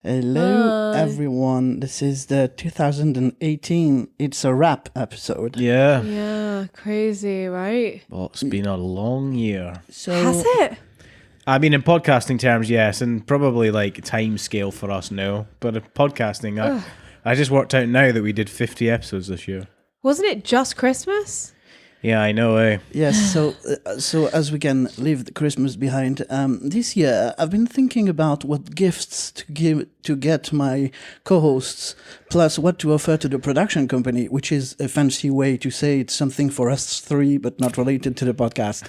Hello, everyone. This is the 2018 It's a Wrap episode. Yeah. Yeah, crazy, right? Well, it's been a long year. So, Has it? I mean, in podcasting terms, yes, and probably like time scale for us, no. But in podcasting, I just worked out now that we did 50 episodes this year. Wasn't it just Christmas? Yeah, I know, eh? Yes, so as we can leave the Christmas behind, this year I've been thinking about what gifts to get my co-hosts, plus what to offer to the production company, which is a fancy way to say it's something for us three, but not related to the podcast.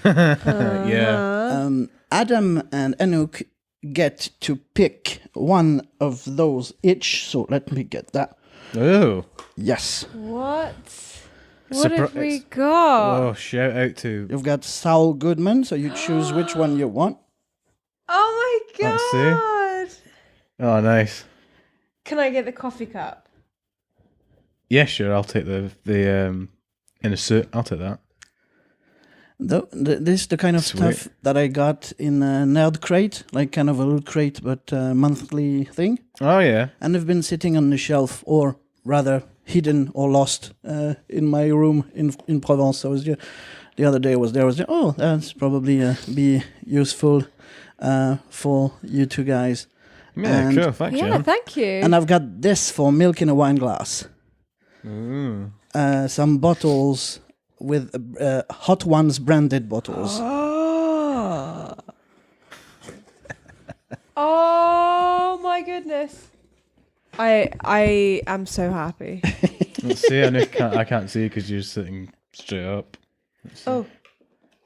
Yeah. Adam and Anouk get to pick one of those each, so let me get that. Oh. Yes. What? What have we got? Oh, shout out to... You've got Saul Goodman, so you choose which one you want. Oh my Let's god! see. Oh, nice. Can I get the coffee cup? Yeah, sure, I'll take the in a suit, I'll take that. This is the kind of stuff that I got in a Nerd Crate, like kind of a Loot Crate, but a monthly thing. Oh, yeah. And they've been sitting on the shelf, or rather hidden or lost in my room in Provence. I was the other day I was there, oh, that's probably be useful for you two guys. Yeah, cool, thanks, Yeah, Yann. thank you. And I've got this for milk in a wine glass. Some bottles with Hot Ones branded bottles. Oh my goodness. I am so happy. Let's see, I can't see because you're sitting straight up. Oh.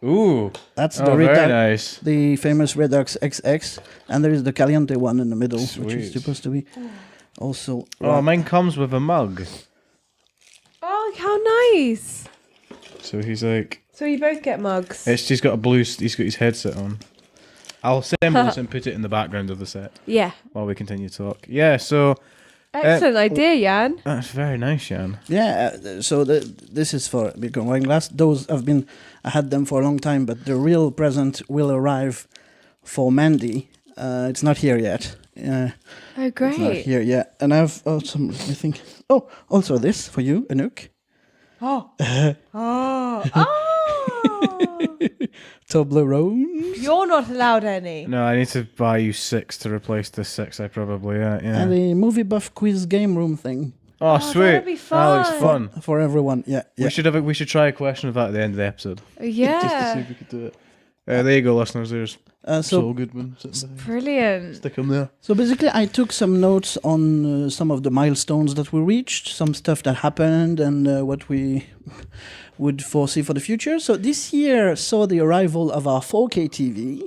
Ooh. That's the very Redux, nice. the famous Redux XX, and there is the Caliente one in the middle, which is Sweet. supposed to be also. Oh, mine comes with a mug. Oh, how nice. So he's like... So you both get mugs. He's got he's got his headset on. I'll assemble this and put it in the background of the set Yeah. while we continue to talk. Yeah, so... Excellent idea, Yann. That's very nice, Yann. Yeah, so this is for Big Wineglass. Those I had them for a long time, but the real present will arrive for Mandy. It's not here yet. Oh, It's not great. here yet. And I've some, I think, also this for you, Anouk. Oh. Oh. Toblerones. You're not allowed any. No, I need to buy you 6 to replace the 6 I probably yeah. And a movie buff quiz game room thing. Oh, sweet. that'd be That looks fun. fun. For everyone, yeah. We should try a question of that at the end of the episode. Just to see Yeah. if we could do it. There you go, listeners. There's So Saul Goodman sitting there. Brilliant. Stick him there. So basically, I took some notes on some of the milestones that we reached, some stuff that happened, and what we would foresee for the future. So this year saw the arrival of our 4K TV,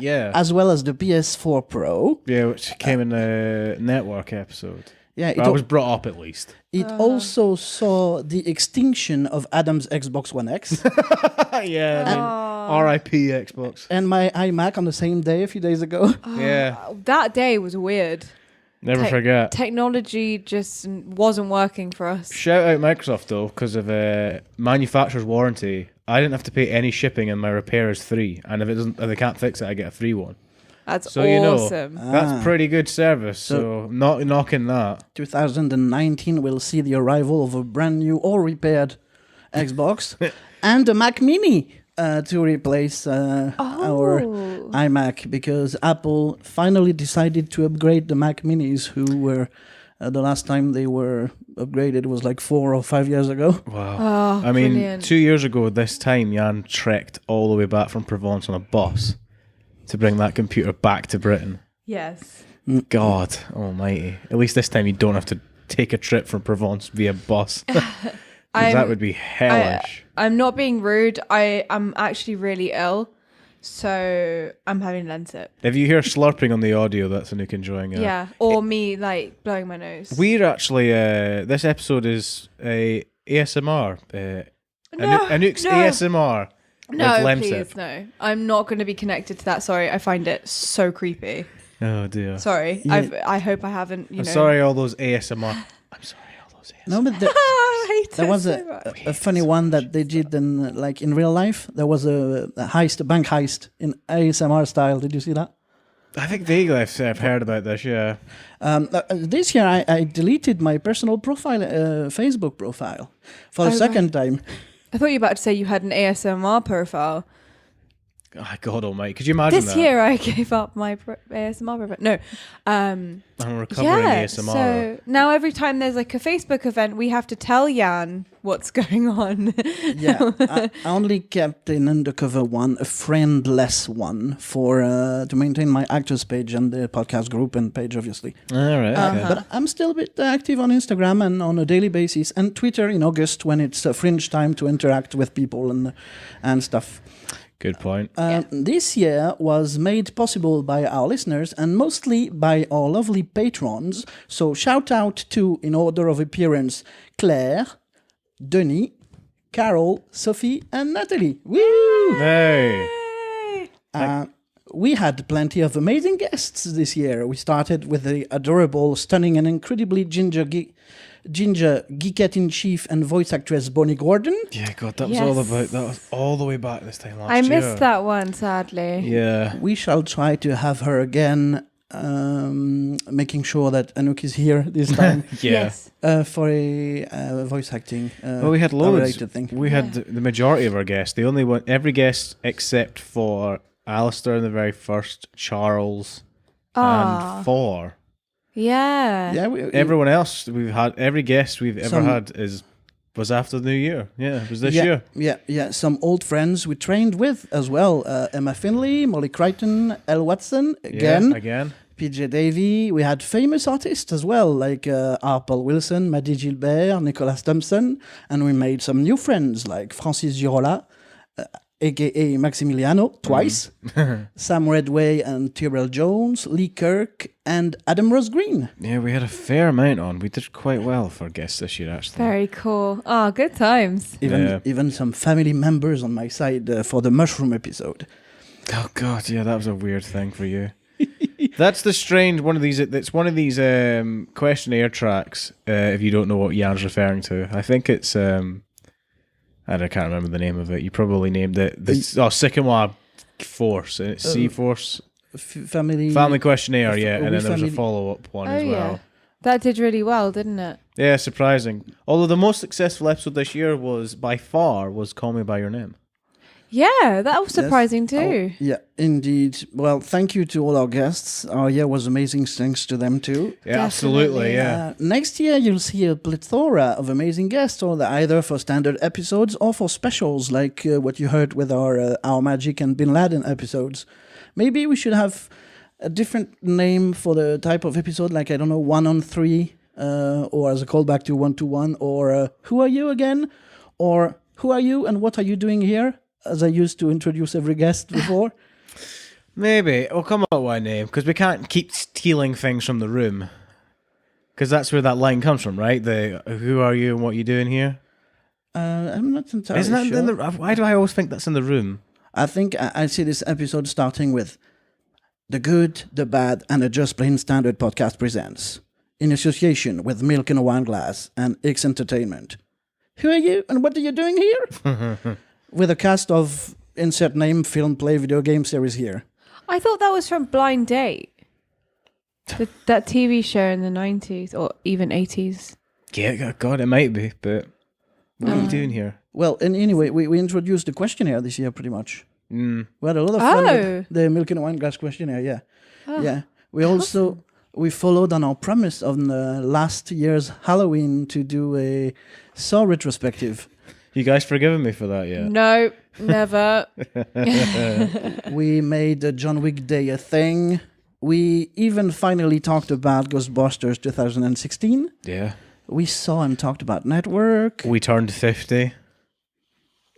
Yeah. as well as the PS4 Pro. Yeah, which came in a network episode. Yeah, it, Well, I was brought up at least. it also saw the extinction of Adam's Xbox One X Yeah. R.I.P. Xbox. and my iMac on the same day a few days ago. Yeah. That day was weird. Never forget. Technology just wasn't working for us. Shout out Microsoft though, because of manufacturer's warranty. I didn't have to pay any shipping, and my repair is free. And if they can't fix it, I get a free one. That's So you know, awesome. that's pretty good service. So not knocking that. 2019 will see the arrival of a brand new or repaired Xbox and a Mac Mini to replace our iMac, because Apple finally decided to upgrade the Mac Minis, who were the last time they were upgraded was like 4 or 5 years ago. Wow. Oh, I mean, brilliant. 2 years ago this time, Yann trekked all the way back from Provence on a bus to bring that computer back to Britain. Yes. God almighty. At least this time you don't have to take a trip from Provence via bus. 'Cause that would be hellish. I'm not being rude. I'm actually really ill, so I'm having Lensip. If you hear slurping on the audio, that's Anouk enjoying it. Yeah, or me like blowing my nose. We're actually, this episode is a ASMR. Anouk's ASMR. No, with please, Lemsip. no. I'm not going to be connected to that. Sorry, I find it so creepy. Oh dear. Sorry, Yeah. I hope I haven't. I'm sorry, all those ASMR. I'm sorry, all those ASMR. No, but I hate there it was so much. a funny one that they did in real life. There was a bank heist in ASMR style. Did you see that? I think vaguely I've heard about this, yeah. This year I deleted my personal profile, Facebook profile, for the second time. I thought you were about to say you had an ASMR profile. Oh, God almighty. Could you imagine This that? year I gave up my ASMR profile. No. I'm recovering ASMR. So now every time there's like a Facebook event, we have to tell Yann what's going on. Yeah, I only kept an undercover one, a friendless one, for to maintain my actors page and the podcast group and page, obviously. All right, okay. But I'm still a bit active on Instagram and on a daily basis, and Twitter in August when it's a fringe time to interact with people and stuff. Good point. This year was made possible by our listeners and mostly by our lovely patrons. So shout out to, in order of appearance, Claire, Denis, Carol, Sophie, and Natalie. Woo! Hey. We had plenty of amazing guests this year. We started with the adorable, stunning, and incredibly ginger geekette-in-chief and voice actress Bonnie Gordon. Yeah, God, that was all the way back this time last year. I missed that one, sadly. Yeah. We shall try to have her again, making sure that Anouk is here this time. Yeah. Yes. For a voice acting. Well, we had loads. related thing. We had the majority of our guests. The only one, every guest except for Alistair in the very first, Charles, and Four. Yeah. Yeah, Everyone else we've had, every guest we've ever had was after the new year. Yeah, it was this year. Yeah. Some old friends we trained with as well. Emma Finley, Molly Crichton, Elle Watson, again. PJ Davey. We had famous artists as well, like Arpel Wilson, Maddie Gilbert, Nicolas Thompson. And we made some new friends like Francis Girola, a.k.a. Maximiliano, twice, Sam Redway and Tyrell Jones, Lee Kirk, and Adam Ross Green. Yeah, we had a fair amount on. We did quite well for guests this year, actually. Very cool. Oh, good times. Even some family members on my side for the mushroom episode. Oh, God, yeah, that was a weird thing for you. That's the strange one of these. It's one of these questionnaire tracks. If you don't know what Yann's referring to, I think it's I can't remember the name of it. You probably named it Sycamore Force. It's C Force Family Questionnaire. Yeah, and then there was a follow-up one as well. That did really well, didn't it? Yeah, surprising. Although the most successful episode this year was by far Call Me by Your Name. Yeah, that was surprising too. Yeah, indeed. Well, thank you to all our guests. Our year was amazing, thanks to them too. Yeah, absolutely, yeah. Next year, you'll see a plethora of amazing guests, either for standard episodes or for specials, like what you heard with our Magic and Bin Laden episodes. Maybe we should have a different name for the type of episode, like, I don't know, 1 on 3, or as a callback to 1-to-1, or Who Are You Again? Or Who Are You and What Are You Doing Here? As I used to introduce every guest before. Maybe. We'll come up with a name, because we can't keep stealing things from the room. Because that's where that line comes from, right? The Who Are You and What Are You Doing Here? I'm not entirely Isn't that sure. in the, why do I always think that's in the room? I think I see this episode starting with The Good, the Bad, and a Just Plain Standard podcast presents, in association with Milk in a Wineglass and X Entertainment. Who are you and what are you doing here? With a cast of insert name, film, play, video game series here. I thought that was from Blind Date. That TV show in the 90s or even 80s. Yeah, God, it might be, but what are you doing here? Well, and anyway, we introduced the questionnaire this year pretty much. Mm. We had a lot of fun with the Milk in a Wineglass questionnaire, yeah. Yeah. We followed on our promise on last year's Halloween to do a Saw retrospective. You guys forgiven me for that yet? No, never. We made John Wick Day a thing. We even finally talked about Ghostbusters 2016. Yeah. We saw and talked about Network. We turned 50.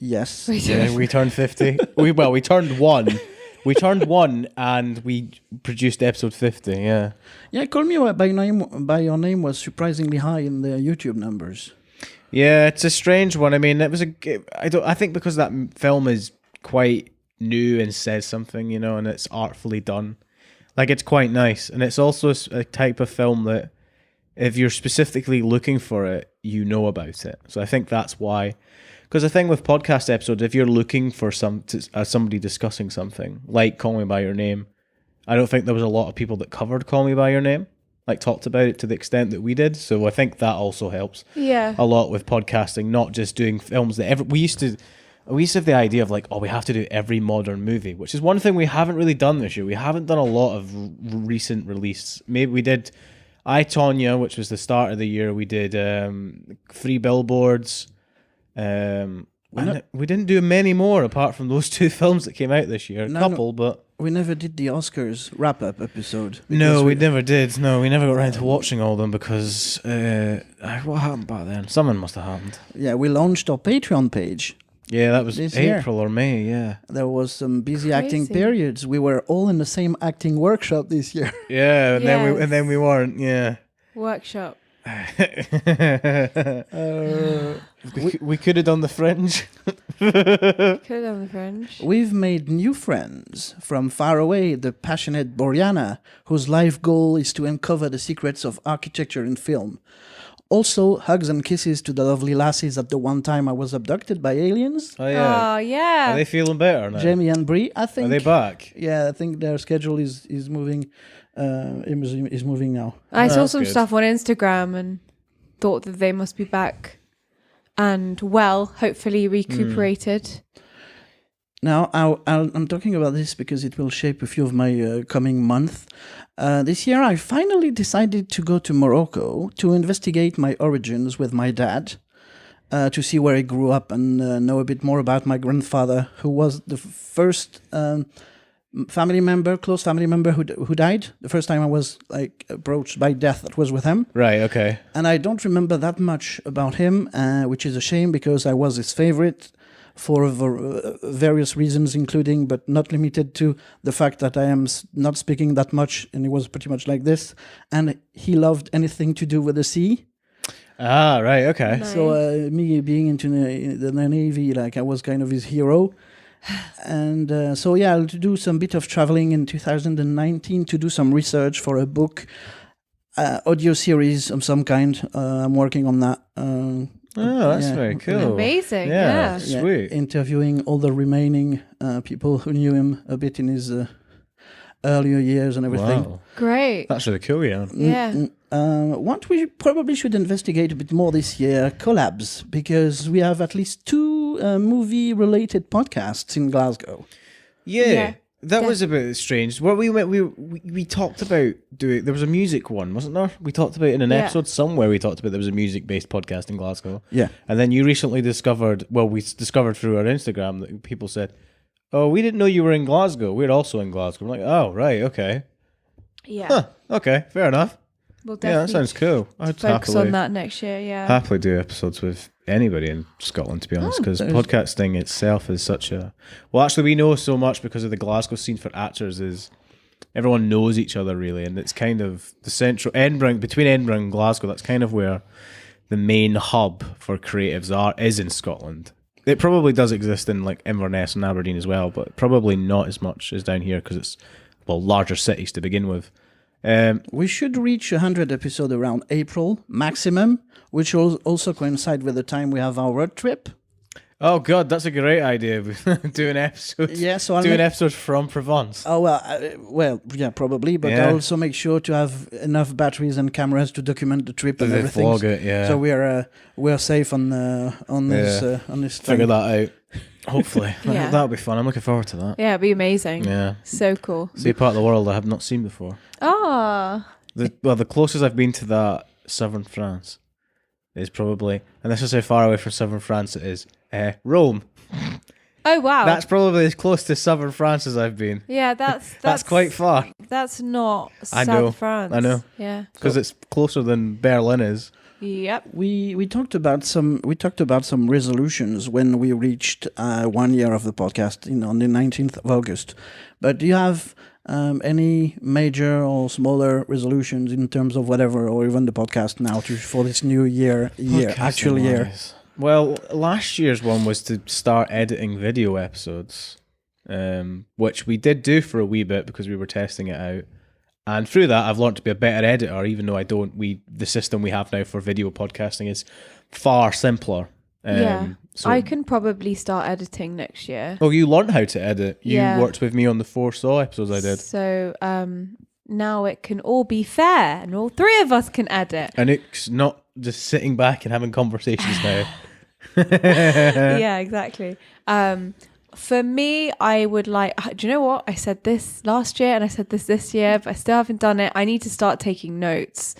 Yes. Yeah, we turned 50. We turned 1. We turned 1 and we produced episode 50, yeah. Yeah, Call Me by Your Name was surprisingly high in the YouTube numbers. Yeah, it's a strange one. I mean, it was I think because that film is quite new and says something, and it's artfully done. Like, it's quite nice. And it's also a type of film that if you're specifically looking for it, you know about it. So I think that's why. Because the thing with podcast episodes, if you're looking for somebody discussing something, like Call Me by Your Name, I don't think there was a lot of people that covered Call Me By Your Name, like talked about it to the extent that we did. So I think that also helps a lot with podcasting, not just doing films that we used to have the idea of like, oh, we have to do every modern movie, which is one thing we haven't really done this year. We haven't done a lot of recent release. Maybe we did I, Tonya, which was the start of the year. We did 3 Billboards. We didn't do many more apart from those 2 films that came out this year. But we never did the Oscars wrap-up episode. No, we never did. No, we never got around to watching all of them because what happened back then? Something must have happened. Yeah, we launched our Patreon page. Yeah, that was this April year. Or May, yeah. There was some busy acting periods. We were all in the same acting workshop this year. Yeah, and then we weren't, yeah. Workshop. We could have done the Fringe. We've made new friends. From far away, the passionate Boryana, whose life goal is to uncover the secrets of architecture in film. Also, hugs and kisses to the lovely lassies at the one time I was abducted by aliens. Oh, yeah. Oh, yeah. Are they feeling better now? Jaimie and Bri, I think. Are they back? Yeah, I think their schedule is moving. Is moving now. I saw some good. stuff on Instagram and thought that they must be back and hopefully recuperated. Now, I'm talking about this because it will shape a few of my coming month. This year, I finally decided to go to Morocco to investigate my origins with my dad, to see where he grew up and know a bit more about my grandfather, who was the first close family member who died. The first time I was approached by death, that was with him. Right, okay. And I don't remember that much about him, which is a shame because I was his favorite for various reasons, including but not limited to the fact that I am not speaking that much, and he was pretty much like this. And he loved anything to do with the sea. Ah, right, okay. Nice. So me being into the Navy, I was kind of his hero. And I'll do some bit of traveling in 2019 to do some research for a book, audio series of some kind. I'm working on that. That's very cool. Amazing, yeah. Yeah, Sweet. interviewing all the remaining people who knew him a bit in his earlier years and everything. Wow. Great. That's really cool, yeah. Yeah. What we probably should investigate a bit more this year, collabs, because we have at least 2 movie-related podcasts in Glasgow. Yeah. That was a bit strange. Well, we talked about doing. There was a music one, wasn't there? We talked about in an episode somewhere. We talked about there was a music-based podcast in Glasgow. Yeah, and then you recently discovered. Well, we discovered through our Instagram that people said, "Oh, we didn't know you were in Glasgow. We're also in Glasgow." I'm like, "Oh, right, okay, Yeah. huh, okay, fair enough." We'll Yeah, that definitely sounds cool. I'd focus on that next year, yeah. happily do episodes with anybody in Scotland, to be honest, because podcasting itself is such a... Well, actually, we know so much because of the Glasgow scene for actors is everyone knows each other, really, and it's kind of the central... between Edinburgh and Glasgow, that's kind of where the main hub for creatives is in Scotland. It probably does exist in Inverness and Aberdeen as well, but probably not as much as down here because it's, larger cities to begin with. We should reach 100 episodes around April maximum, which will also coincide with the time we have our road trip. Oh God, that's a great idea. Doing episodes. Yeah, so episodes from Provence. Oh yeah, probably. But I'll also make sure to have enough batteries and cameras to document the trip and everything. Vlog it, yeah. So we're safe on this. Figure that out. Hopefully, Yeah. that'll be fun. I'm looking forward to that. Yeah, it'd be amazing. Yeah, So cool. see a part of the world I have not seen before. Oh. The closest I've been to that, southern France, is probably, and this is how far away from southern France it is, Rome. Oh wow. That's probably as close to southern France as I've been. Yeah, that's quite far. That's not I know, South France. I know. Yeah. Because it's closer than Berlin is. Yep. We talked about some resolutions when we reached 1 year of the podcast on the 19th of August. But do you have any major or smaller resolutions in terms of whatever, or even the podcast now for this new year? Well, last year's one was to start editing video episodes, which we did do for a wee bit because we were testing it out. And through that, I've learned to be a better editor, even though the system we have now for video podcasting is far simpler. So, I can probably start editing next year. Oh, you learned how to edit. You Yeah. worked with me on the 4 Saw episodes I did. So now it can all be fair and all three of us can edit. And it's not just sitting back and having conversations now. Yeah, exactly. For me, I would like, do you know what? I said this last year and I said this year, but I still haven't done it. I need to start taking notes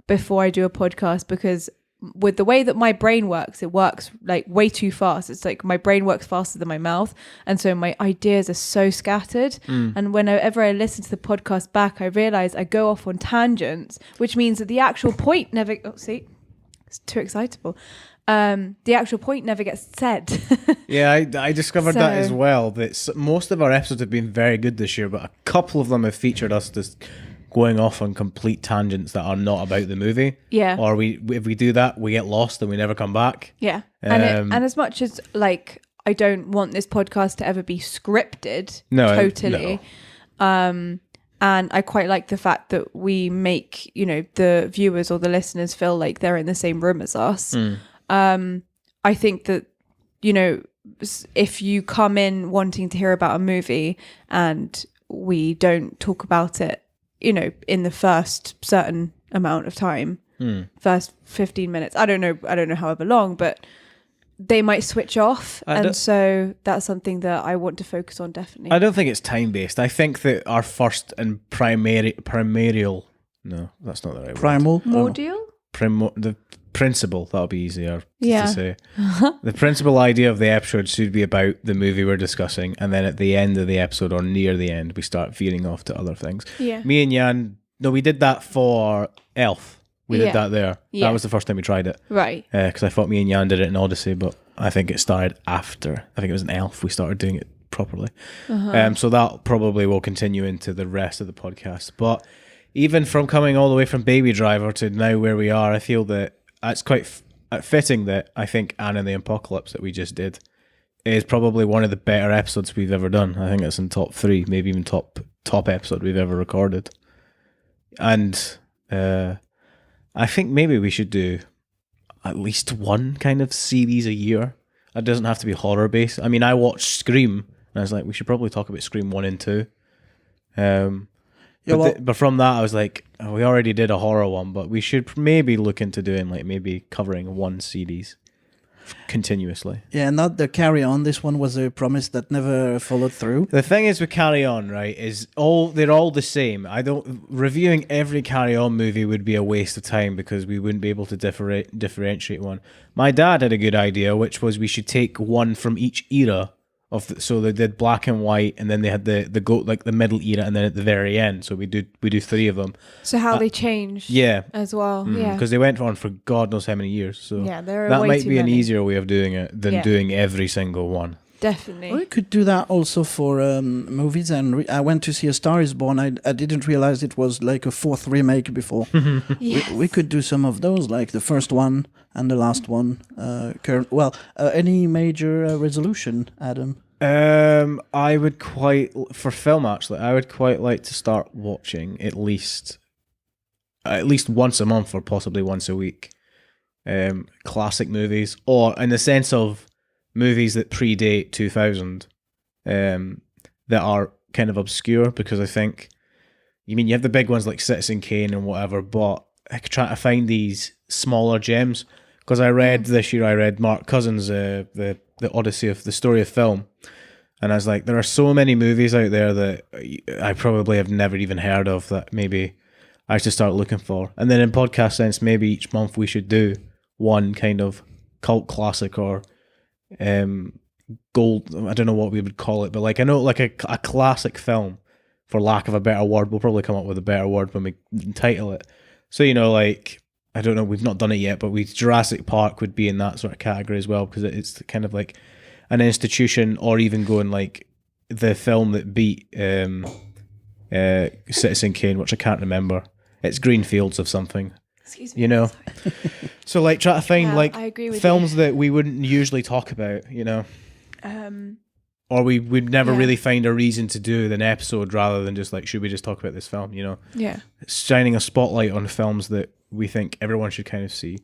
before I do a podcast, because with the way that my brain works, it works like way too fast. It's like my brain works faster than my mouth. And so my ideas are so scattered. And whenever I listen to the podcast back, I realize I go off on tangents, which means that the actual point never, it's too excitable. The actual point never gets said. Yeah, I discovered that as well. That most of our episodes have been very good this year, but a couple of them have featured us just going off on complete tangents that are not about the movie. Yeah. Or if we do that, we get lost and we never come back. Yeah. And as much as like I don't want this podcast to ever be scripted, totally. No. And I quite like the fact that we make, the viewers or the listeners feel like they're in the same room as us. I think that, if you come in wanting to hear about a movie and we don't talk about it, in the first certain amount of time, first 15 minutes, I don't know however long, but they might switch off. And so that's something that I want to focus on, definitely. I don't think it's time-based. I think that our first and primordial, no, that's not the right word. Primal? Mordial? The principle, that'll be easier to say. The principal idea of the episode should be about the movie we're discussing, and then at the end of the episode or near the end, we start veering off to other things. Yeah. Me and Yann, we did that for Elf. We did that there. Yeah. That was the first time we tried it. Right. Because I thought me and Yann did it in Odyssey, but I think it started after. I think it was in Elf we started doing it properly. So that probably will continue into the rest of the podcast. But even from coming all the way from Baby Driver to now where we are, I feel that it's quite fitting that I think Anne and the Apocalypse that we just did is probably one of the better episodes we've ever done. I think it's in top 3, maybe even top episode we've ever recorded. And I think maybe we should do at least one kind of series a year. It doesn't have to be horror based. I mean, I watched Scream and I was like, we should probably talk about Scream 1 and 2. But from that, I was like, we already did a horror one, but we should maybe look into doing maybe covering one series continuously. Yeah, not the Carry On. This one was a promise that never followed through. The thing is with Carry On, right, is they're all the same. Reviewing every Carry On movie would be a waste of time because we wouldn't be able to differentiate one. My dad had a good idea, which was we should take one from each era. So they did black and white, and then they had the middle era, and then at the very end. So we do 3 of them. So how they changed, as well, because they went on for God knows how many years. So that might be an easier way of doing it than doing every single one. Definitely. We could do that also for movies. And I went to see A Star Is Born. I didn't realize it was like a 4th remake before. Yes. We could do some of those, like the first one and the last one. Any major resolution, Adam? I would for film actually, I would quite like to start watching at least once a month or possibly once a week. Classic movies, or in the sense of movies that predate 2000, that are kind of obscure, because I think, you have the big ones like Citizen Kane and whatever, but I could try to find these smaller gems, because I read Mark Cousins' the Odyssey of the Story of Film, and I was like, there are so many movies out there that I probably have never even heard of that maybe I should start looking for. And then in podcast sense, maybe each month we should do one kind of cult classic or gold, I don't know what we would call it, but like I know like a classic film, for lack of a better word. We'll probably come up with a better word when we title it. So like, I don't know, we've not done it yet, but Jurassic Park would be in that sort of category as well, because it's kind of like an institution, or even going like the film that beat Citizen Kane, which I can't remember. It's Greenfields of something. Excuse me. So like try to find I agree with films that we wouldn't usually talk about, or we would never really find a reason to do an episode, rather than just like, should we just talk about this film, Yeah. Shining a spotlight on films that we think everyone should kind of see.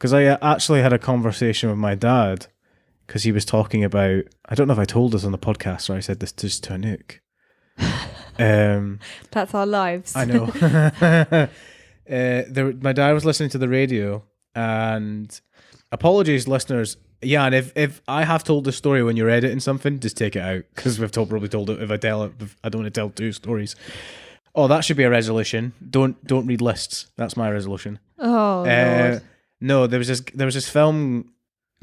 Because I actually had a conversation with my dad because he was talking about, I don't know if I told this on the podcast or I said this just to Anouk. That's our lives. I know. My dad was listening to the radio, and apologies, listeners. Yeah, and if I have told the story when you're editing something, just take it out because we've probably told it. If I tell it, I don't want to tell two stories. Oh, that should be a resolution. Don't read lists. That's my resolution. Oh, Lord. No, there was this film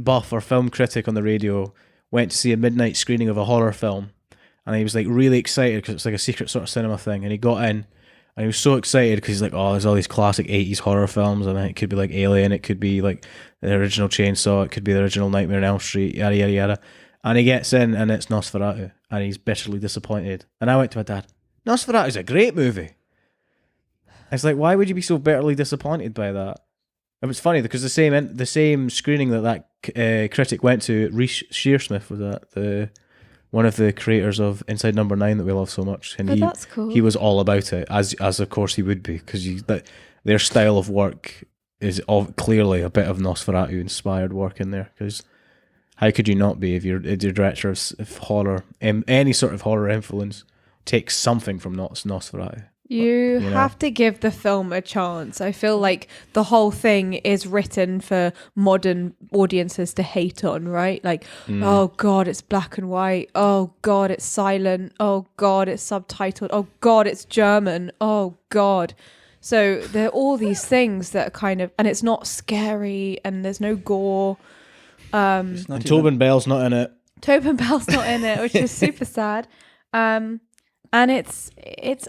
buff or film critic on the radio went to see a midnight screening of a horror film, and he was like really excited because it's like a secret sort of cinema thing, and he got in. And he was so excited because he's like, oh, there's all these classic 80s horror films, and it could be like Alien, it could be like the original Chainsaw, it could be the original Nightmare on Elm Street, yada, yada, yada. And he gets in, and it's Nosferatu, and he's bitterly disappointed. And I went to my dad, Nosferatu's a great movie. It's like, why would you be so bitterly disappointed by that? And it's funny because the same screening that critic went to, Reece Shearsmith was at, one of the creators of Inside Number 9 that we love so much, and that's cool. He was all about it, as of course he would be, because their style of work is clearly a bit of Nosferatu inspired work in there. Because how could you not be if you're director of horror, any sort of horror influence takes something from Nosferatu? You have to give the film a chance. I feel like the whole thing is written for modern audiences to hate on, right? Like, oh God, it's black and white. Oh God, it's silent. Oh God, it's subtitled. Oh God, it's German. Oh God. So there are all these things that are kind of, and it's not scary and there's no gore. And Tobin Bell's not in it. Tobin Bell's not in it, which is super sad. And it's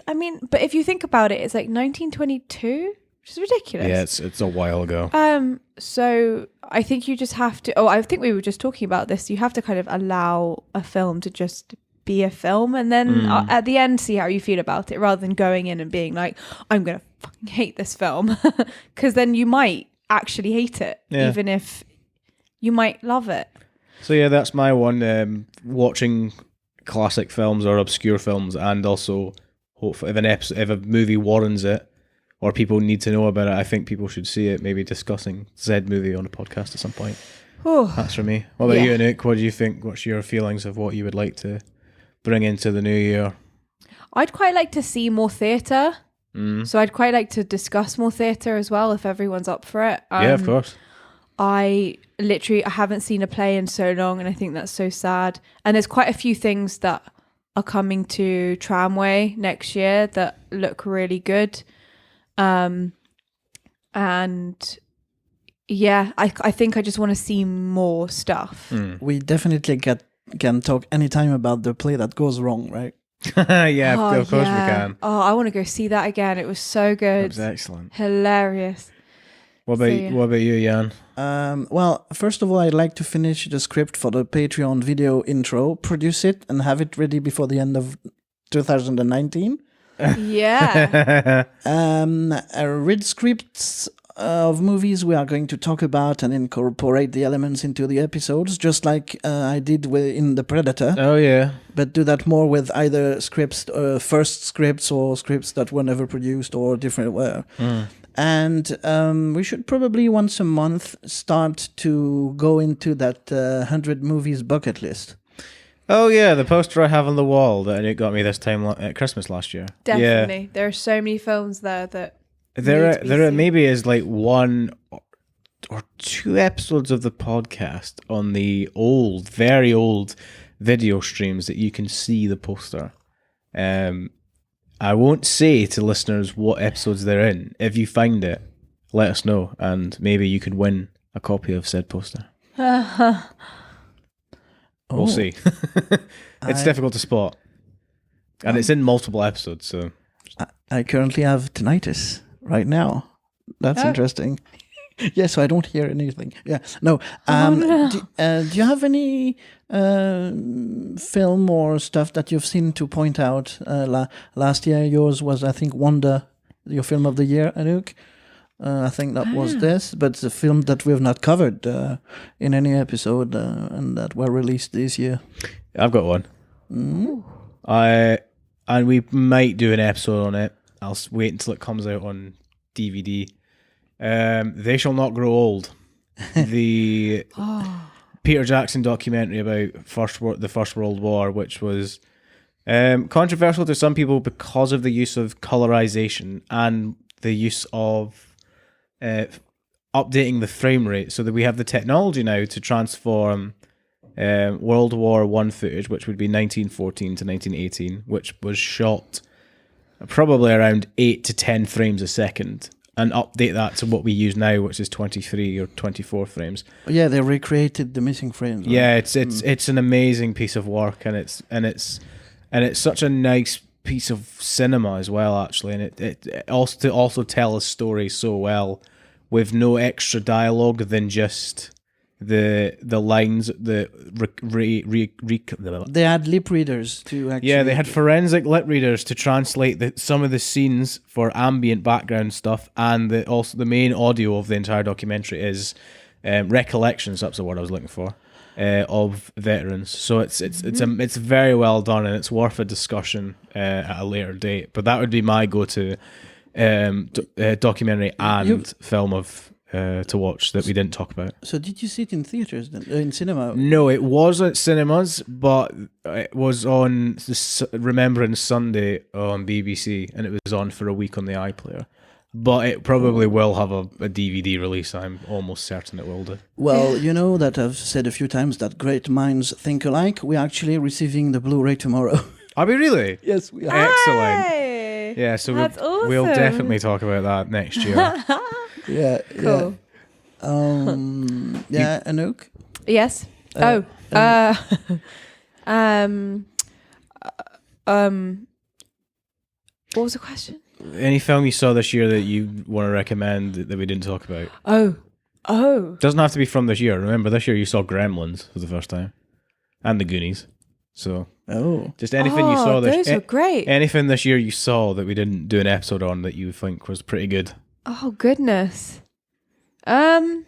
I mean, but if you think about it, it's like 1922, which is ridiculous. Yeah, it's a while ago. So I think you just have to, I think we were just talking about this, you have to kind of allow a film to just be a film, and then at the end see how you feel about it, rather than going in and being like, I'm going to fucking hate this film. Because then you might actually hate it, even if you might love it. So yeah, that's my one, watching classic films or obscure films, and also hopefully if a movie warrants it or people need to know about it, I think people should see it, maybe discussing Zed movie on a podcast at some point. That's for me. What about you, Anouk? What do you think? What's your feelings of what you would like to bring into the new year? I'd quite like to see more theatre. So I'd quite like to discuss more theatre as well, if everyone's up for it. Yeah, of course. I haven't seen a play in so long, and I think that's so sad. And there's quite a few things that are coming to Tramway next year that look really good. And yeah, I think I just want to see more stuff. We definitely can talk anytime about the play that goes wrong, right? Yeah, of course we can. Oh, I want to go see that again. It was so good. It was excellent. Hilarious. What about you, Yann? Well, first of all, I'd like to finish the script for the Patreon video intro, produce it, and have it ready before the end of 2019. Yeah. Read scripts of movies we are going to talk about and incorporate the elements into the episodes, just like I did in The Predator. Oh, yeah. But do that more with either scripts, first scripts, or scripts that were never produced, or different. And we should probably once a month start to go into that 100 movies bucket list. Oh yeah, the poster I have on the wall that it got me this time at Christmas last year. Definitely. Yeah. There are so many films there that there maybe is like one or two episodes of the podcast on the very old video streams that you can see the poster. I won't say to listeners what episodes they're in. If you find it, let us know, and maybe you could win a copy of said poster. We'll see. It's difficult to spot. And it's in multiple episodes, so... I currently have tinnitus right now. That's interesting. Yeah, so I don't hear anything. Yeah, no. Do you have any film or stuff that you've seen to point out? Last year, yours was, I think, Wonder, your film of the year, Anouk. I think that was this, but it's a film that we've not covered in any episode and that were released this year. I've got one. And we might do an episode on it. I'll wait until it comes out on DVD. They Shall Not Grow Old. the Peter Jackson documentary about the First World War, which was controversial to some people because of the use of colorization and the use of updating the frame rate, so that we have the technology now to transform World War One footage, which would be 1914 to 1918, which was shot probably around 8 to 10 frames a second, and update that to what we use now, which is 23 or 24 frames. Yeah, they recreated the missing frames. Right? Yeah, it's an amazing piece of work, and it's such a nice piece of cinema as well, actually, and it also tell a story so well with no extra dialogue than just the lines, they had lip readers to actually. Yeah, they had forensic lip readers to translate some of the scenes for ambient background stuff, and also the main audio of the entire documentary is recollections. That's the word I was looking for. Of veterans, so it's very well done, and it's worth a discussion at a later date. But that would be my go-to documentary and film of to watch that we didn't talk about. So did you see it in theaters then? In cinema? No, it wasn't cinemas, but it was on Remembrance Sunday on BBC, and it was on for a week on the iPlayer. But it probably will have a DVD release. I'm almost certain it will do. Well, you know that I've said a few times that great minds think alike. We're actually receiving the Blu-ray tomorrow. Are we really? Yes, we are. Excellent. Hey, yeah, so awesome. We'll definitely talk about that next year. Yeah. Cool. Yeah, Anouk? Yes. What was the question? Any film you saw this year that you want to recommend that we didn't talk about? Oh. Doesn't have to be from this year. Remember, this year you saw Gremlins for the first time, and The Goonies. So, just anything you saw this. Those are great. Anything this year you saw that we didn't do an episode on that you think was pretty good? Oh goodness. No.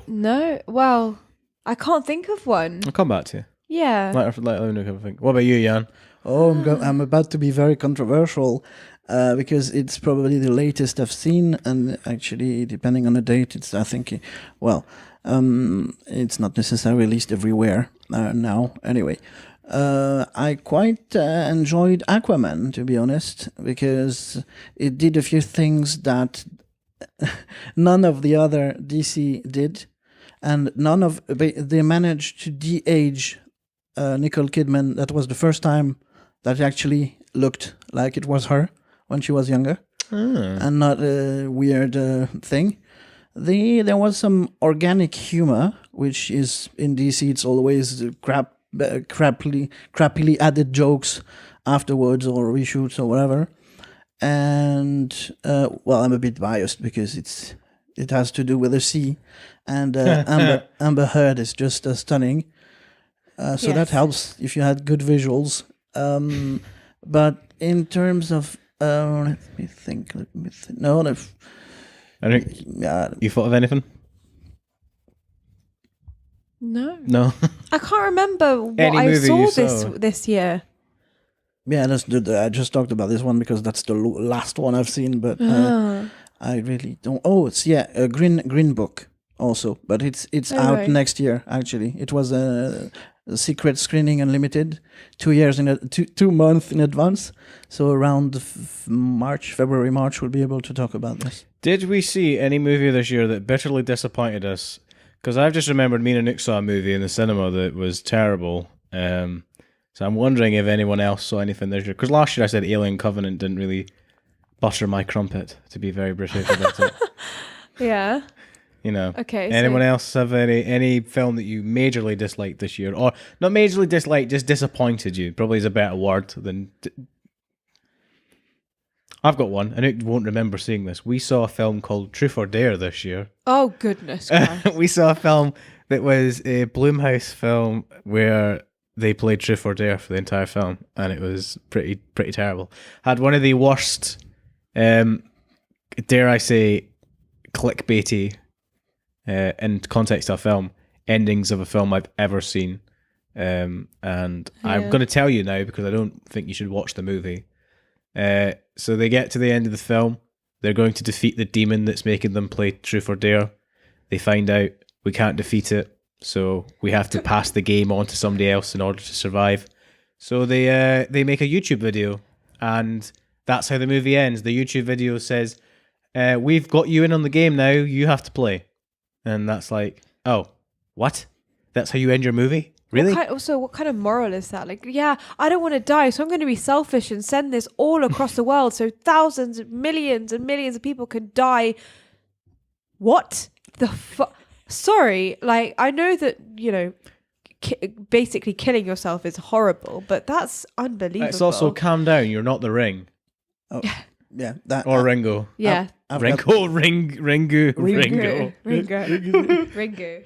No. Well, I can't think of one. I'll come back to you. Yeah. Let Anouk have a think. What about you, Yann? Oh, I'm about to be very controversial because it's probably the latest I've seen, and actually, depending on the date, it's it's not necessarily released everywhere now. Anyway, I quite enjoyed Aquaman, to be honest, because it did a few things that none of the other DC did, and they managed to de-age Nicole Kidman. That was the first time that actually looked like it was her when she was younger, and not a weird thing. There was some organic humor, which is in DC. It's always crappily added jokes afterwards or reshoots or whatever. And I'm a bit biased because it has to do with the sea, and Amber Heard is just stunning. So that helps if you had good visuals. But in terms of let me think. No, you thought of anything? No. I can't remember what I saw this year. Yeah, I just talked about this one because that's the last one I've seen, but I really don't. Oh, it's a Green Book also, but it's out next year. Actually, it was a secret screening, unlimited, 2 months in advance. So around February, March, we'll be able to talk about this. Did we see any movie this year that bitterly disappointed us? Because I've just remembered me and Anouk saw a movie in the cinema that was terrible. So I'm wondering if anyone else saw anything this year. Because last year I said Alien Covenant didn't really butter my crumpet, to be very British about it. Yeah. You know. Okay. Anyone else have any film that you majorly disliked this year? Or not majorly disliked, just disappointed you. Probably is a better word than... I've got one. Anouk won't remember seeing this. We saw a film called Truth or Dare this year. Oh, goodness Christ. We saw a film that was a Blumhouse film where they played Truth or Dare for the entire film, and it was pretty terrible. Had one of the worst, dare I say, clickbaity, in context of film, endings of a film I've ever seen. And I'm going to tell you now because I don't think you should watch the movie. So they get to the end of the film, They're going to defeat the demon that's making them play Truth or Dare. They find out we can't defeat it, so we have to pass the game on to somebody else in order to survive. So they make a YouTube video, and that's how the movie ends. The YouTube video says, we've got you in on the game now, you have to play. And that's like, oh, what? That's how you end your movie? Really? What kind of moral is that? Like, yeah, I don't want to die, so I'm going to be selfish and send this all across the world so thousands, millions and millions of people can die. What the fuck? Sorry, like, I know that, you know, basically killing yourself is horrible, but that's unbelievable. It's also calm down, you're not the Ring. Oh, yeah. That, or Ringo. Yeah. Ringo.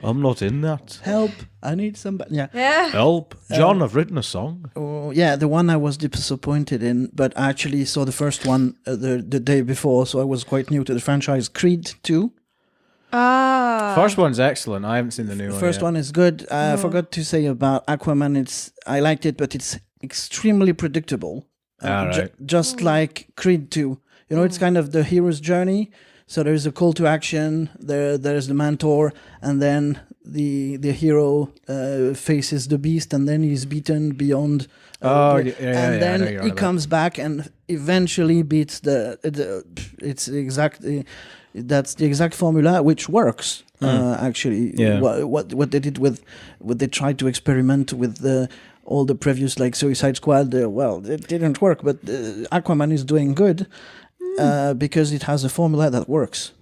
I'm not in that. Help! I need somebody. Yeah. Help, John! I've written a song. Oh, yeah, the one I was disappointed in, but I actually saw the first one the day before, so I was quite new to the franchise. Creed 2. First one's excellent. I haven't seen the new one. First one is good. I forgot to say about Aquaman. I liked it, but it's extremely predictable. Just like Creed 2. You know, it's kind of the hero's journey. So there's a call to action. There's the mentor, and then the hero faces the beast, and then he's beaten beyond. And then he comes back and eventually beats it's exactly. That's the exact formula which works. Actually, what they did with what they tried to experiment with all the previous like Suicide Squad. It didn't work, but Aquaman is doing good because it has a formula that works.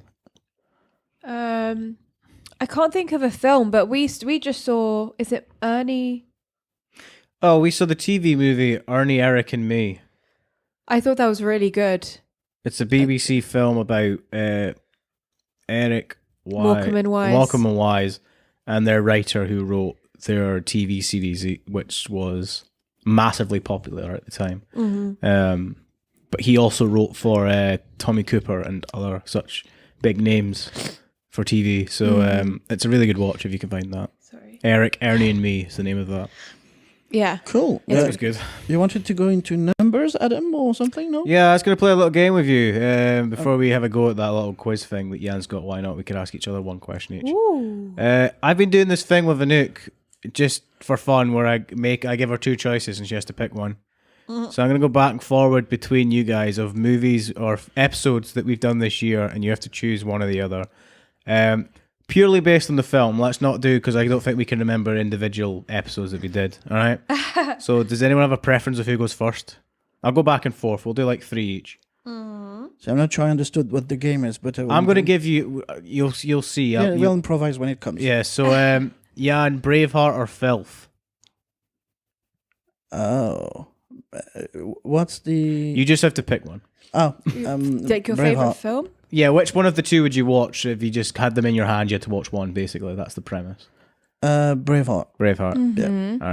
I can't think of a film, but we just saw. Is it Ernie? Oh, we saw the TV movie Arnie, Eric and Me. I thought that was really good. It's a BBC film about Eric Morecambe and Wise and their writer who wrote their TV series, which was massively popular at the time. Mm-hmm. But he also wrote for Tommy Cooper and other such big names for TV. So it's a really good watch if you can find that. Sorry. Eric, Ernie and Me is the name of that. Yeah. Cool. It was good. You wanted to go into numbers, Adam, or something? No? Yeah, I was going to play a little game with you before we have a go at that little quiz thing that Yann's got. Why not? We could ask each other one question each. Ooh. I've been doing this thing with Anouk just for fun where I give her two choices and she has to pick one. So I'm going to go back and forward between you guys of movies or episodes that we've done this year, and you have to choose one or the other. Purely based on the film. Let's not do, because I don't think we can remember individual episodes that we did. All right? So does anyone have a preference of who goes first? I'll go back and forth. We'll do like 3 each. So I'm not sure I understood what the game is, but I'm going to give you, you'll see. We'll improvise when it comes. Yeah, so Yann, Braveheart or Filth? Oh. What's the... You just have to pick one. Oh. Take your favourite film? Yeah, which one of the two would you watch if you just had them in your hand? You had to watch one, basically. That's the premise. Braveheart. Braveheart. Mm-hmm. Yeah. All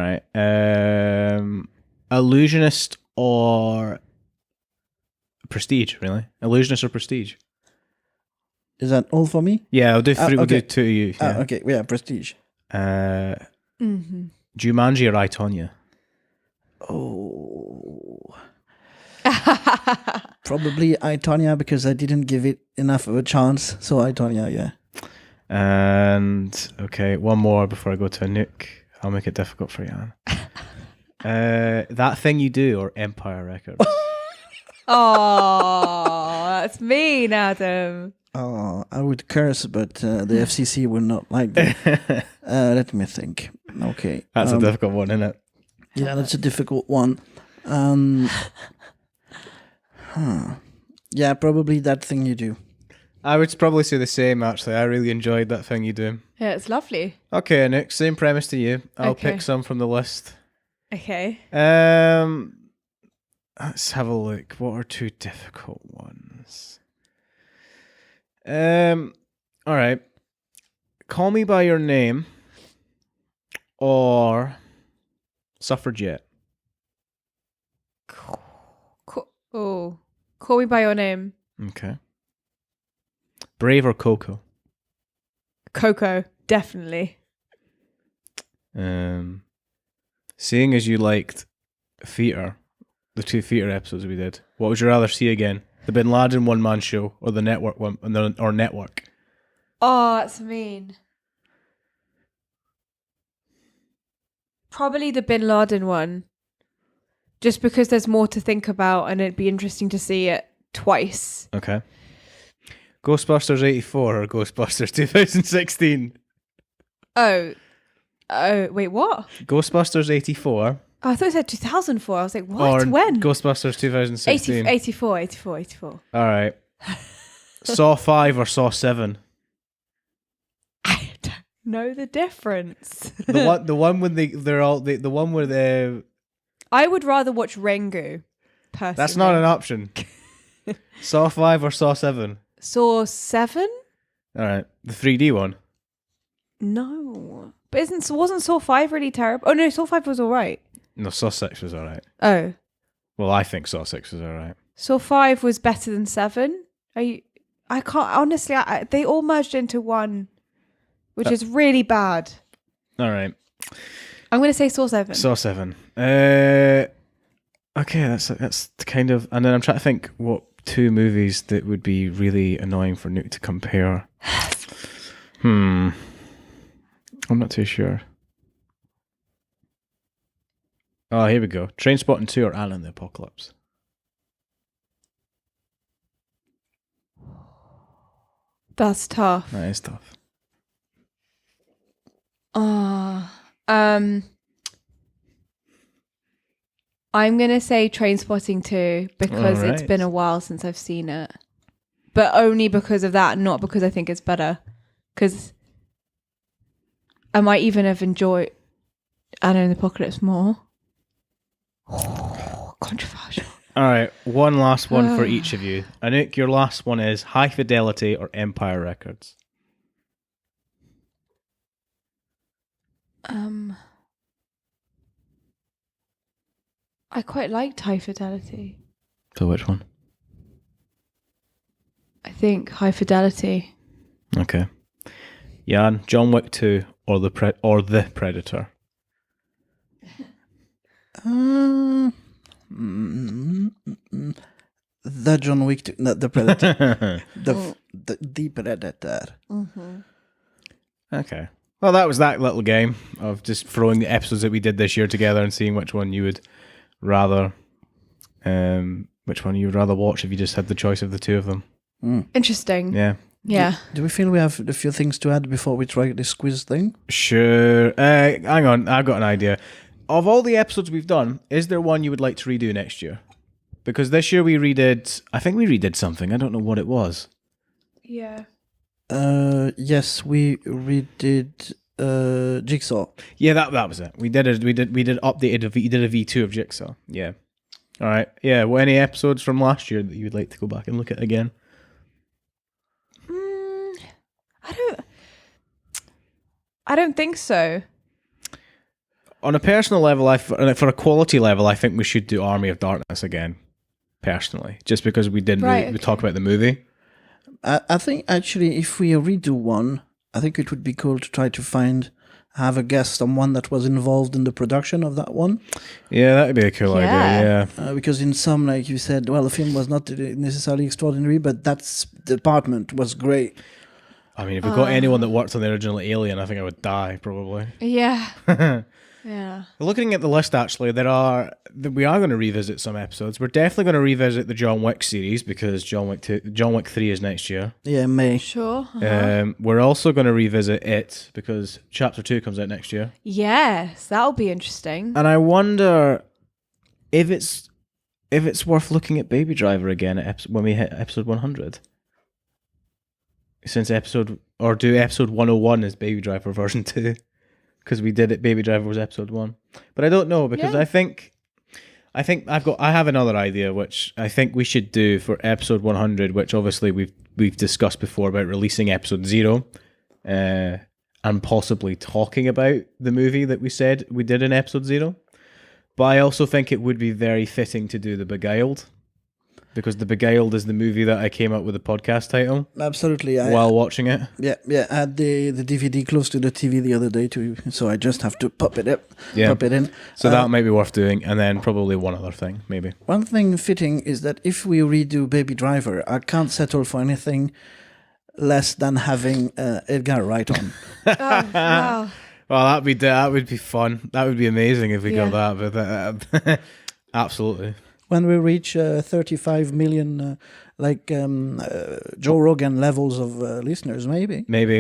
right. Illusionist or Prestige, really? Illusionist or Prestige? Is that all for me? Yeah, I'll do 3. We'll do 2 of you. Yeah. Okay, yeah, Prestige. Jumanji or I, Tonya? Oh... Probably I, Tonya, because I didn't give it enough of a chance. So I, Tonya, yeah. And okay, one more before I go to Anouk. I'll make it difficult for Yann. That Thing You Do or Empire Records? Oh, that's mean, Adam. Oh, I would curse, but the FCC would not like that. Let me think. Okay. That's a difficult one, isn't it? Yeah, that's a difficult one. Yeah, probably That Thing You Do. I would probably say the same, actually. I really enjoyed That Thing You Do. Yeah, it's lovely. Okay, Nick, same premise to you. I'll pick some from the list. Okay. Let's have a look. What are 2 difficult ones? All right. Call Me By Your Name or Suffragette? Call Me By Your Name. Okay. Brave or Coco? Coco, definitely. Seeing as you liked theatre, the 2 theatre episodes we did, what would you rather see again? The Bin Laden one-man show or the network one, or network? Oh, that's mean. Probably the Bin Laden one. Just because there's more to think about and it'd be interesting to see it twice. Okay. Ghostbusters 84 or Ghostbusters 2016? Oh, wait, what? Ghostbusters 84. Oh, I thought it said 2004. I was like, what? Or When? Ghostbusters 2016. 84. All right. Saw 5 or Saw 7? I don't know the difference. The one when they're all the one where they. I would rather watch Rengu, personally. That's not an option. Saw 5 or Saw 7? Saw 7? All right. The 3D one? No. But wasn't Saw 5 really terrible? Oh, no, Saw 5 was all right. No, Saw 6 was all right. Oh. Well, I think Saw 6 was all right. Saw 5 was better than 7? I can't, honestly, they all merged into one, which is really bad. All right. I'm going to say Saw 7. Saw 7. Okay, that's kind of... And then I'm trying to think what 2 movies that would be really annoying for Anouk to compare. I'm not too sure. Oh, here we go. Trainspotting 2 or Anne and the Apocalypse? That's tough. That is tough. I'm going to say Trainspotting 2 because it's been a while since I've seen it. But only because of that, not because I think it's better. Because I might even have enjoyed Anna and the Apocalypse more. Controversial. All right, one last one for each of you. Anouk, your last one is High Fidelity or Empire Records? I quite liked High Fidelity. So which one? I think High Fidelity. Okay. Yann, John Wick 2 or the Predator? The John Wick 2, not the Predator. the Predator. Mm-hmm. Okay. Well, that was that little game of just throwing the episodes that we did this year together and seeing which one you would rather watch if you just had the choice of the two of them. Interesting. Yeah. Yeah. Do we feel we have a few things to add before we try this quiz thing? Sure. Hang on, I've got an idea. Of all the episodes we've done, is there one you would like to redo next year? Because this year I think we redid something. I don't know what it was. Yeah. Yes, we redid Jigsaw. Yeah, that was it. We did a V2 of Jigsaw. Yeah. All right. Yeah. Well, any episodes from last year that you would like to go back and look at again? I don't think so. On a personal level, for a quality level, I think we should do Army of Darkness again. Personally, just because we didn't we talk about the movie. I think actually, if we redo one, I think it would be cool to try to have a guest, someone that was involved in the production of that one. Yeah, that would be a cool idea. Yeah, because in some, like you said, well, the film was not necessarily extraordinary, but that department was great. I mean, if we got anyone that worked on the original Alien, I think I would die probably. Yeah. Yeah. Looking at the list, actually, we are going to revisit some episodes. We're definitely going to revisit the John Wick series because John Wick 3 is next year. Yeah, May. Sure. Uh-huh. We're also going to revisit it because Chapter 2 comes out next year. Yes, that'll be interesting. And I wonder if it's worth looking at Baby Driver again when we hit episode 100. Since episode 101 is Baby Driver version 2. Because we did it, Baby Driver was episode 1, but I don't know because I think I have another idea which I think we should do for episode 100, which obviously we've discussed before about releasing episode 0, and possibly talking about the movie that we said we did in episode 0. But I also think it would be very fitting to do The Beguiled, Because The Beguiled is the movie that I came up with the podcast title. Absolutely. While watching it. Yeah. I had the DVD close to the TV the other day too, so I just have to pop it in. So that might be worth doing, and then probably one other thing, maybe. One thing fitting is that if we redo Baby Driver, I can't settle for anything less than having Edgar Wright on. Oh, wow. Well, that would be fun. That would be amazing if we got that. But absolutely. When we reach 35 million, Joe Rogan levels of listeners, maybe. Maybe.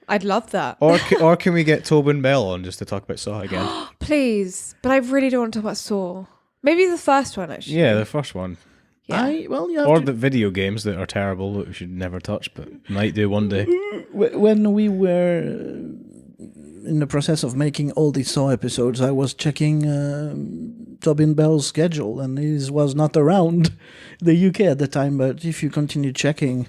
I'd love that. Or can we get Tobin Bell on just to talk about Saw again? Please, but I really don't want to talk about Saw. Maybe the first one, actually. Yeah, the first one. Yeah. Or the video games that are terrible that we should never touch, but might do one day. When we were in the process of making all these Saw episodes, I was checking Tobin Bell's schedule, and he was not around the UK at the time. But if you continue checking,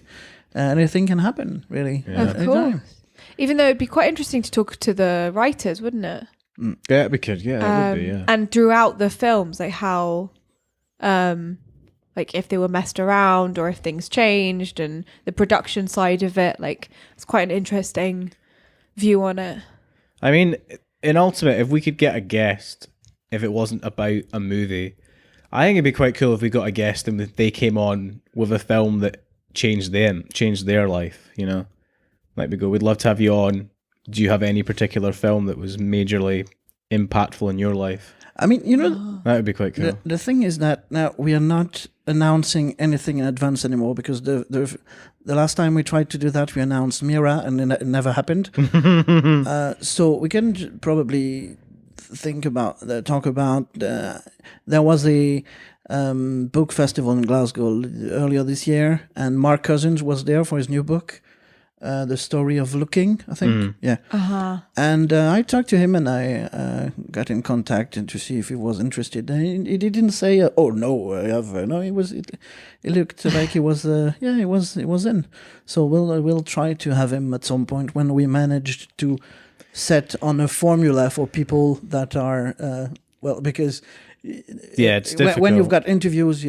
anything can happen, really. Yeah. Of course. Even though it'd be quite interesting to talk to the writers, wouldn't it? Yeah, we could. Yeah, it would be. Yeah. And throughout the films, like how, like if they were messed around or if things changed, and the production side of it, like it's quite an interesting view on it. I mean, in ultimate, if we could get a guest, if it wasn't about a movie, I think it'd be quite cool if we got a guest and they came on with a film that changed their life, you know? Like we go, we'd love to have you on. Do you have any particular film that was majorly impactful in your life? I mean, you know, that would be quite cool. The thing is that now we are not announcing anything in advance anymore, because the last time we tried to do that, we announced Mira, and it never happened. So we can probably talk about. There was a book festival in Glasgow earlier this year, and Mark Cousins was there for his new book. The Story of Looking, I think. Yeah. And I talked to him, and I got in contact and to see if he was interested. And he didn't say, "Oh no, I have." No, he was. It looked like he was. He was in. So we'll try to have him at some point when we managed to set on a formula for people that are because it's difficult when you've got interviews.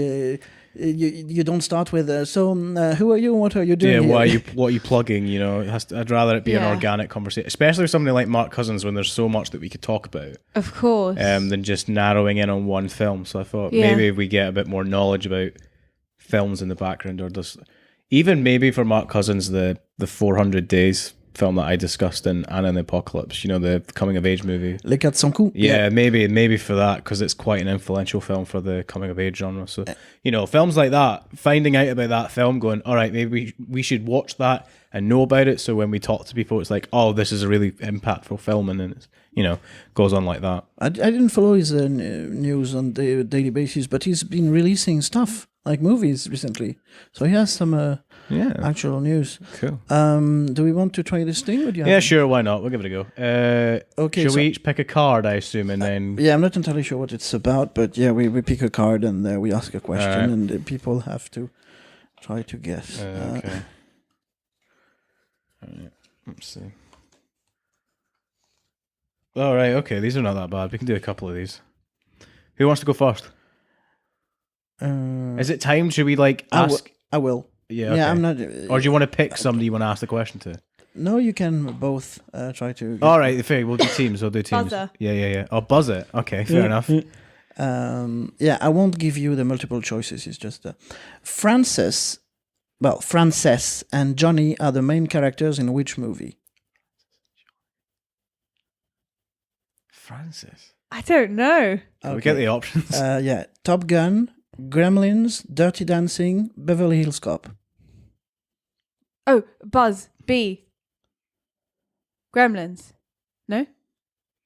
You don't start with who are you? What are you doing? Yeah, what are you plugging? You know, I'd rather it be an organic conversation, especially with somebody like Mark Cousins, when there's so much that we could talk about. Of course. Than just narrowing in on one film. So I thought maybe if we get a bit more knowledge about films in the background, or just even maybe for Mark Cousins, the 400 Days film that I discussed in Anna and the Apocalypse, you know, the coming of age movie. Les 400 coups. Yeah, maybe for that, because it's quite an influential film for the coming of age genre. So, you know, films like that, finding out about that film, going, all right, maybe we should watch that and know about it. So when we talk to people, it's like, oh, this is a really impactful film, and then it's, you know, goes on like that. I didn't follow his news on the daily basis, but he's been releasing stuff like movies recently, so he has some actual news. Cool. Do we want to try this thing? Or do you have sure, why not? We'll give it a go. Okay, shall we each pick a card, I assume, and then... Yeah, I'm not entirely sure what it's about, but yeah, we pick a card and we ask a question, and the people have to try to guess. Okay. All right, let's see. All right, okay, these are not that bad. We can do a couple of these. Who wants to go first? Is it time? Should we ask? I will. Yeah, okay. Yeah, I'm not. Or do you want to pick somebody you want to ask the question to? No, you can both try to. All right, fair. We'll do teams. We'll do teams. Buzzer. Yeah. Oh, buzz it. Okay, fair enough. I won't give you the multiple choices. It's just Frances and Johnny are the main characters in which movie? Frances. I don't know. Can we get the options? Top Gun, Gremlins, Dirty Dancing, Beverly Hills Cop. Oh, Buzz. B. Gremlins. No?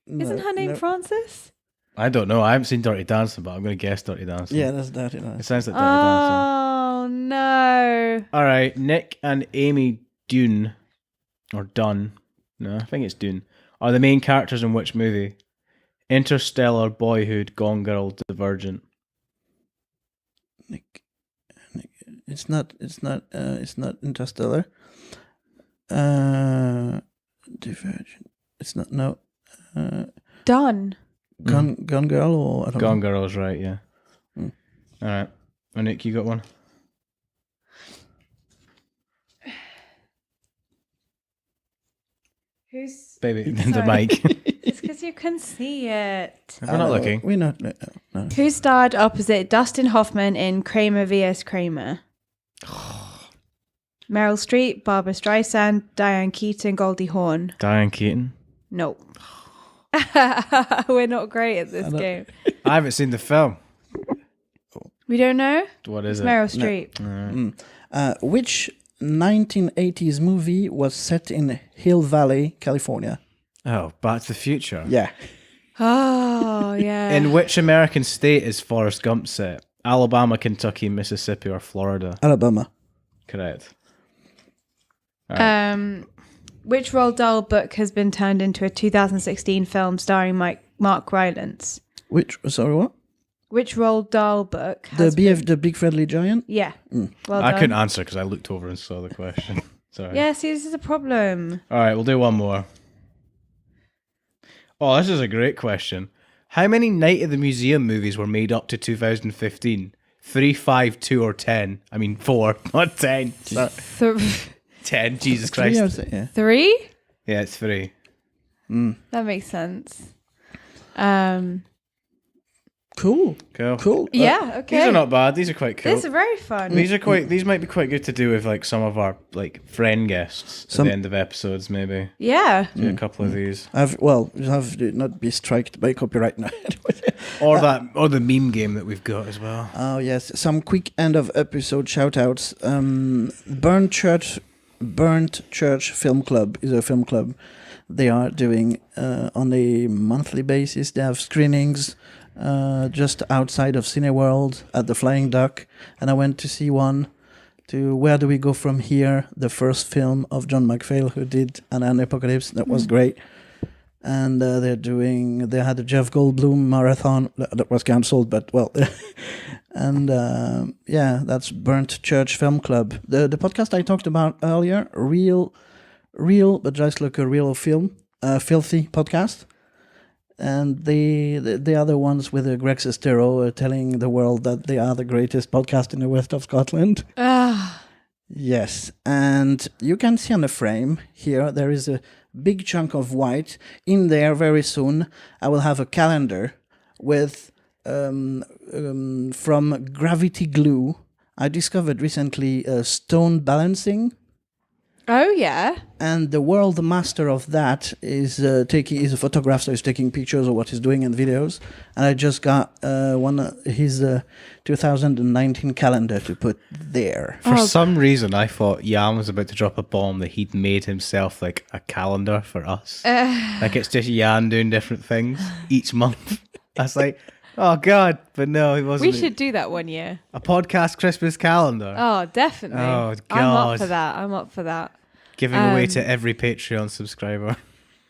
Isn't her name Frances? I don't know. I haven't seen Dirty Dancing, but I'm going to guess Dirty Dancing. Yeah, that's Dirty Dancing. It sounds like Dirty Dancing. Oh, no. All right. Nick and Amy Dunne, or Dunn, no, I think it's Dunne, are the main characters in which movie? Interstellar, Boyhood, Gone Girl, Divergent. Nick, it's not Interstellar. Divergent. It's not, no. Done. Gone Girl, or I don't know. Gone Girl is right, yeah. All right. Anouk, you got one? Who's Baby, the Sorry. mic. It's because you can see it. We're not looking. We're not. No. Who starred opposite Dustin Hoffman in Kramer vs. Kramer? Meryl Streep, Barbara Streisand, Diane Keaton, Goldie Hawn. Diane Keaton. No. We're not great at this game. I haven't seen the film. We don't know? What is It's it? Meryl Streep. Which 1980s movie was set in Hill Valley, California? Oh, Back to the Future. Yeah. Oh, yeah. In which American state is Forrest Gump set? Alabama, Mississippi, or Florida? Alabama. Correct. Which Roald Dahl book has been turned into a 2016 film starring Mark Rylance? Sorry, what? Which Roald Dahl book has The Big Friendly Giant? Yeah. Well I done. couldn't answer because I looked over and saw the question. Sorry. Yeah, see, this is a problem. All right, we'll do one more. Oh, this is a great question. How many Night at the Museum movies were made up to 2015? 3, 5, 2, or 10? I mean, 4, not 10. Sorry. 10, Jesus Christ. Yeah. 3? Yeah, it's 3. That makes sense. Cool. Cool. Yeah, okay. These are not bad. These are quite cool. These are very fun. These might be quite good to do with like some of our like friend guests at the end of episodes, maybe. Yeah. Do a couple of these. Have not be striked by copyright now. Or the meme game that we've got as well. Oh yes, some quick end of episode shout outs. Burnt Church Film Club is a film club. They are doing on a monthly basis. They have screenings just outside of Cineworld at the Flying Duck, and I went to see one. To Where Do We Go From Here, the first film of John McPhail, who did An Apocalypse. That was great. And they had a Jeff Goldblum marathon that was cancelled, but well, and that's Burnt Church Film Club. The podcast I talked about earlier, real, but just like a real film, filthy podcast. And they are the ones with Greg Sestero telling the world that they are the greatest podcast in the west of Scotland. Yes, and you can see on the frame here, there is a big chunk of white. In there, very soon, I will have a calendar with, from Gravity Glue. I discovered recently stone balancing. Oh, yeah. And the world master of that is is a photographer, so he's taking pictures of what he's doing in videos. And I just got his 2019 calendar to put there. For some reason, I thought Yann was about to drop a bomb that he'd made himself like a calendar for us. Like it's just Yann doing different things each month. I was like, oh God, but no, he wasn't. We should do that one year. A podcast Christmas calendar. Oh, definitely. Oh, I'm God. up for that. Giving away to every Patreon subscriber.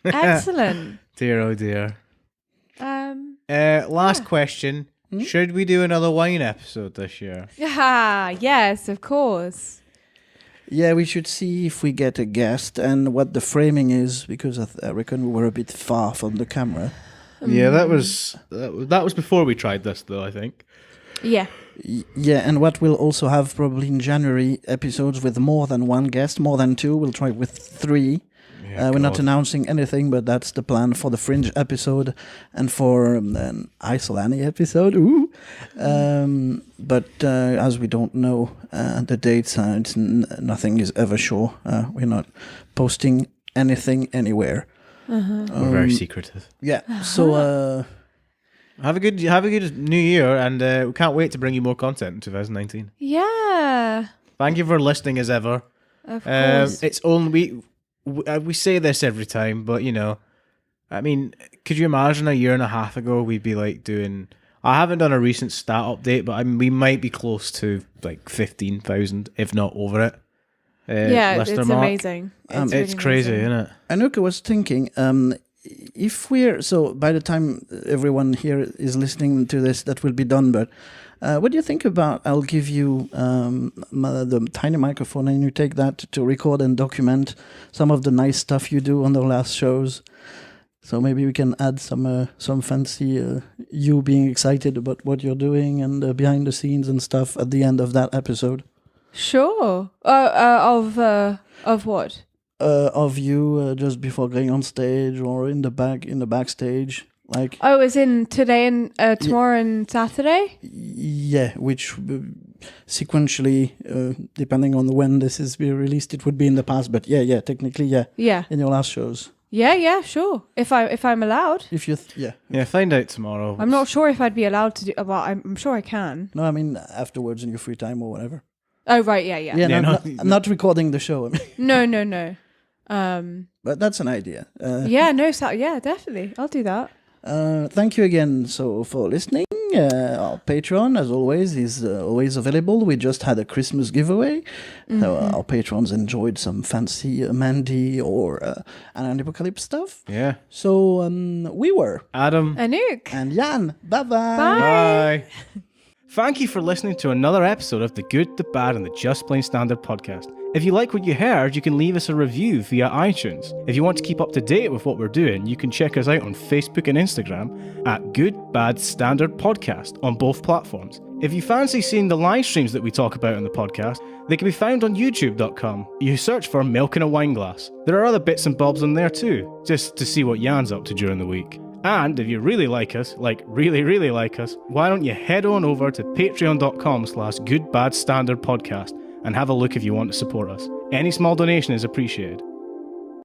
Excellent. Dear, oh dear. Last question. Should we do another wine episode this year? Yes, of course. Yeah, we should see if we get a guest and what the framing is, because I reckon we were a bit far from the camera. Yeah, that was before we tried this, though, I think. Yeah. Yeah, and what we'll also have probably in January episodes with more than one guest, more than 2. We'll try with 3. Yeah, we're not announcing anything, but that's the plan for the Fringe episode and for an Isolani episode. Ooh. But as we don't know the dates, nothing is ever sure. We're not posting anything anywhere. We're very secretive. Yeah. So have a good New Year, and we can't wait to bring you more content in 2019. Yeah. Thank you for listening as ever. Of course. It's only we say this every time, but you know, I mean, could you imagine a year and a half ago we'd be like doing? I haven't done a recent stat update, but we might be close to like 15,000, if not over it. It's mark. amazing. It's really crazy, amazing. isn't it? Anouk was thinking, if we're so by the time everyone here is listening to this, that will be done. But what do you think about? I'll give you the tiny microphone, and you take that to record and document some of the nice stuff you do on the last shows. So maybe we can add some fancy you being excited about what you're doing and behind the scenes and stuff at the end of that episode. Sure. Of what? Of you just before going on stage or in the backstage, like. Oh, as in today and tomorrow and Saturday? Yeah, which sequentially, depending on when this is being released, it would be in the past. But yeah, technically, yeah. Yeah. In your last shows. Yeah, sure. If I'm allowed. If you, yeah, find out tomorrow. I'm not sure if I'd be allowed to do. Well, I'm sure I can. No, I mean afterwards in your free time or whatever. Oh right, yeah. Yeah, not recording the show. I mean. No. But that's an idea. Yeah, definitely. I'll do that. Thank you again for listening. Our Patreon, as always, is always available. We just had a Christmas giveaway. So our patrons enjoyed some fancy Mandy or an Apocalypse stuff. Yeah. So we were Adam, Anouk, and Yann. Bye-bye. Bye. Thank you for listening to another episode of the Good, the Bad, and the Just Plain Standard podcast. If you like what you heard, you can leave us a review via iTunes. If you want to keep up to date with what we're doing, you can check us out on Facebook and Instagram at Good, Bad, Standard Podcast on both platforms. If you fancy seeing the live streams that we talk about on the podcast, they can be found on youtube.com. You search for Milk in a Wineglass. There are other bits and bobs on there too, just to see what Yann's up to during the week. And if you really like us, like really, really like us, why don't you head on over to patreon.com/goodbadstandardpodcast and have a look if you want to support us. Any small donation is appreciated.